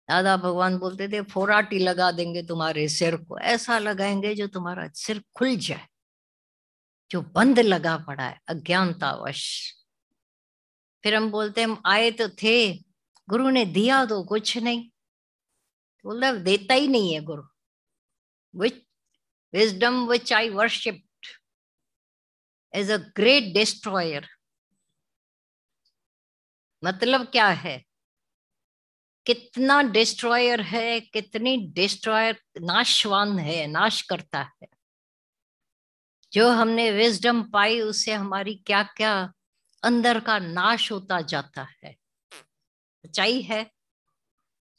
दादा भगवान बोलते थे फोराटी लगा देंगे तुम्हारे सिर को, ऐसा लगाएंगे जो तुम्हारा सिर खुल जाए, जो बंद लगा पड़ा है अज्ञानतावश। फिर हम बोलते हम आए तो थे, गुरु ने दिया तो कुछ नहीं। बोलता देता ही नहीं है गुरु। विच wisdom which I worshipped is a great destroyer। मतलब क्या है, कितना डिस्ट्रॉयर है, कितनी डिस्ट्रॉयर नाशवान है, नाश करता है। जो हमने विजडम पाई उससे हमारी क्या क्या अंदर का नाश होता जाता है। सच्चाई है,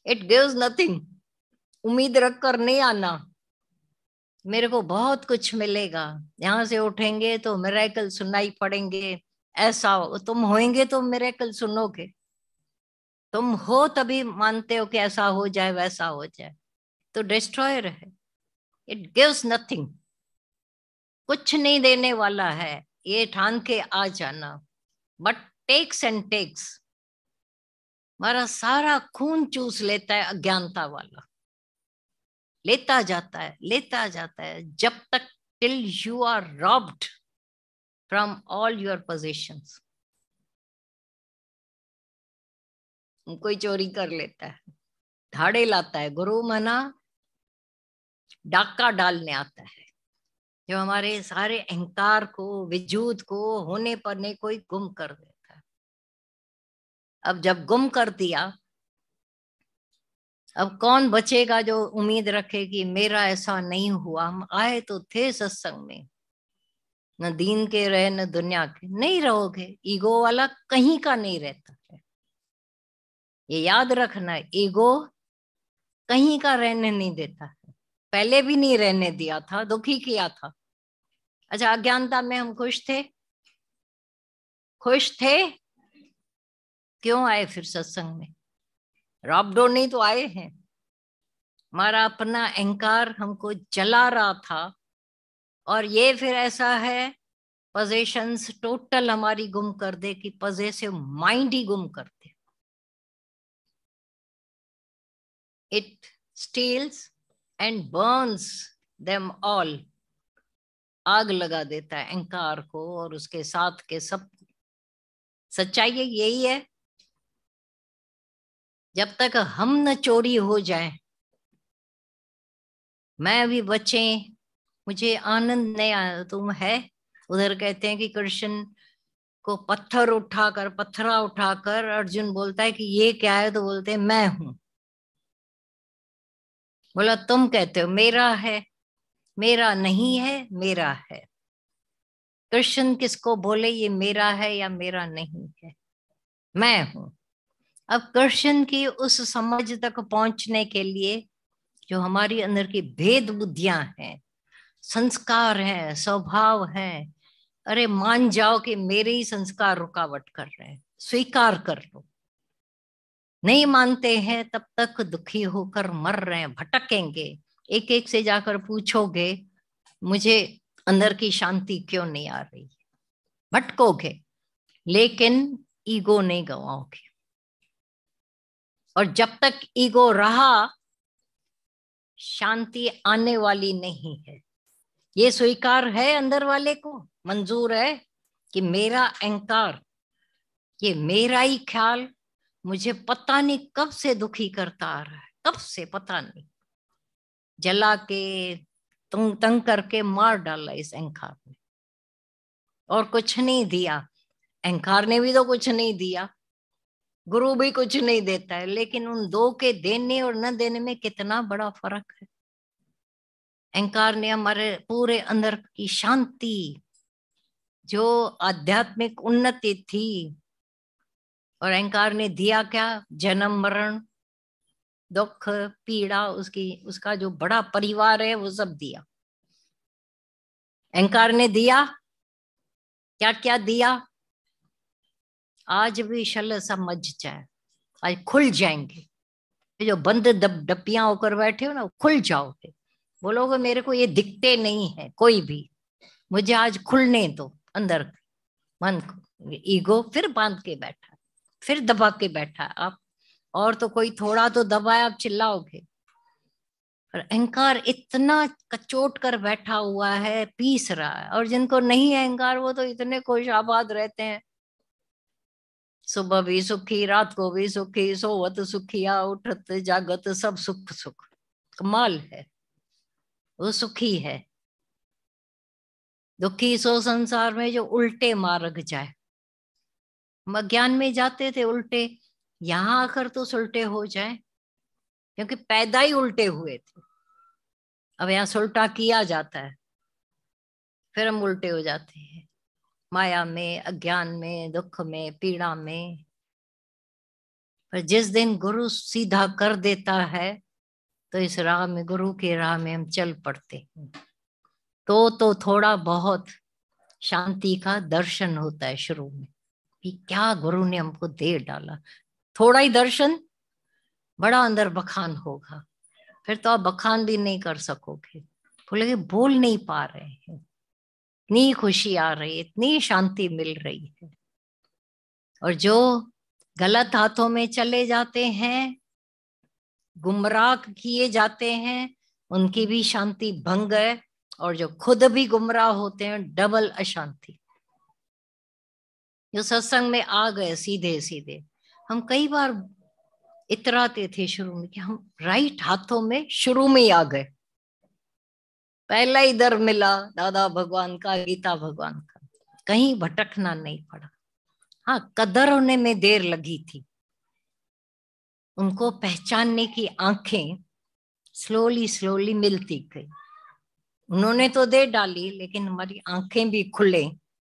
इट गिव्स नथिंग। उम्मीद रख कर नहीं आना मेरे को बहुत कुछ मिलेगा, यहाँ से उठेंगे तो मिरेकल सुनाई पड़ेंगे, ऐसा हो तुम होएंगे तो मिरेकल सुनोगे। तुम हो तभी मानते हो कि ऐसा हो जाए वैसा हो जाए, तो डिस्ट्रॉयर है। इट गिव्स नथिंग, कुछ नहीं देने वाला है, ये ठान के आ जाना। बट टेक्स एंड टेक्स, हमारा सारा खून चूस लेता है अज्ञानता वाला, लेता जाता है लेता जाता है, जब तक till you are robbed from all your possessions. कोई चोरी कर लेता है, धाड़े लाता है, गुरु मना डाका डालने आता है, जो हमारे सारे अहंकार को वजूद को होने पर नहीं कोई गुम कर देता है। अब जब गुम कर दिया, अब कौन बचेगा जो उम्मीद रखे कि मेरा ऐसा नहीं हुआ। हम आए तो थे सत्संग में, न दीन के रहे न दुनिया के। नहीं रहोगे, ईगो वाला कहीं का नहीं रहता है, ये याद रखना। ईगो कहीं का रहने नहीं देता है, पहले भी नहीं रहने दिया था, दुखी किया था। अच्छा, अज्ञानता में हम खुश थे, खुश थे, क्यों आए फिर सत्संग में? रॉबडो नहीं तो आए हैं। हमारा अपना अहंकार हमको जला रहा था, और ये फिर ऐसा है पोजेशंस टोटल हमारी गुम कर दे कि पॉजेसिव माइंड ही गुम कर दे। It steals and burns them all, आग लगा देता है अहंकार को और उसके साथ के सब। सच्चाई यही है, जब तक हम न चोरी हो जाए, मैं भी बचे, मुझे आनंद नहीं आया। तुम है उधर कहते हैं कि कृष्ण को पत्थर उठाकर, पत्थरा उठाकर अर्जुन बोलता है कि ये क्या है, तो बोलते हैं मैं हूं। बोला तुम कहते हो मेरा है, मेरा नहीं है, मेरा है। कृष्ण किसको बोले ये मेरा है या मेरा नहीं है? मैं हूं। अब कृष्ण की उस समझ तक पहुंचने के लिए जो हमारी अंदर की भेद बुद्धियां हैं, संस्कार हैं, स्वभाव हैं, अरे मान जाओ कि मेरे ही संस्कार रुकावट कर रहे हैं, स्वीकार कर लो। नहीं मानते हैं तब तक दुखी होकर मर रहे हैं, भटकेंगे। एक एक से जाकर पूछोगे मुझे अंदर की शांति क्यों नहीं आ रही, भटकोगे, लेकिन ईगो नहीं गवाओगे। और जब तक ईगो रहा, शांति आने वाली नहीं है। ये स्वीकार है अंदर वाले को, मंजूर है कि मेरा अहंकार, ये मेरा ही ख्याल मुझे पता नहीं कब से दुखी करता आ रहा है, कब से पता नहीं, जला के तंग तंग करके मार डाला इस अहंकार ने, और कुछ नहीं दिया। अहंकार ने भी तो कुछ नहीं दिया, गुरु भी कुछ नहीं देता है, लेकिन उन दो के देने और न देने में कितना बड़ा फर्क है। अहंकार ने हमारे पूरे अंदर की शांति, जो आध्यात्मिक उन्नति थी, और अहंकार ने दिया क्या? जन्म मरण दुख पीड़ा, उसकी उसका जो बड़ा परिवार है वो सब दिया। अहंकार ने दिया क्या क्या दिया? आज भी शल समझ जाए, आज खुल जाएंगे। जो बंद डपियां होकर बैठे हो ना, खुल जाओगे, बोलोगे मेरे को ये दिखते नहीं है कोई भी, मुझे आज खुलने दो अंदर मन को। ईगो फिर बांध के बैठा, फिर दबा के बैठा। आप और तो कोई थोड़ा तो दबाए आप चिल्लाओगे। पर अहंकार इतना कचोट कर बैठा हुआ है, पीस रहा है। और जिनको नहीं है अहंकार वो तो इतने खुश आबाद रहते हैं, सुबह भी सुखी, रात को भी सुखी, सोवत सुखिया, उठत जागत सब सुख सुख। कमाल है, वो सुखी है। दुखी सो संसार में जो उल्टे मार्ग जाए। हम अज्ञान में जाते थे उल्टे, यहाँ आकर तो उल्टे हो जाए, क्योंकि पैदा ही उल्टे हुए थे। अब यहाँ उल्टा किया जाता है, फिर हम उल्टे हो जाते हैं, माया में, अज्ञान में, दुख में, पीड़ा में। पर जिस दिन गुरु सीधा कर देता है तो इस राह में, गुरु की राह में हम चल पड़ते हैं। तो थोड़ा बहुत शांति का दर्शन होता है शुरू में कि क्या गुरु ने हमको दे डाला। थोड़ा ही दर्शन, बड़ा अंदर बखान होगा। फिर तो आप बखान भी नहीं कर सकोगे, बोलेगे बोल नहीं पा रहे हैं, इतनी खुशी आ रही है, इतनी शांति मिल रही है। और जो गलत हाथों में चले जाते हैं, गुमराह किए जाते हैं, उनकी भी शांति भंग है। और जो खुद भी गुमराह होते हैं, डबल अशांति। जो सत्संग में आ गए सीधे सीधे, हम कई बार इतराते थे शुरू में कि हम राइट हाथों में शुरू में ही आ गए, पहला ही दर मिला दादा भगवान का, गीता भगवान का, कहीं भटकना नहीं पड़ा। हाँ, कदर होने में देर लगी थी, उनको पहचानने की आंखें स्लोली स्लोली मिलती गई। उन्होंने तो दे डाली, लेकिन हमारी आंखें भी खुले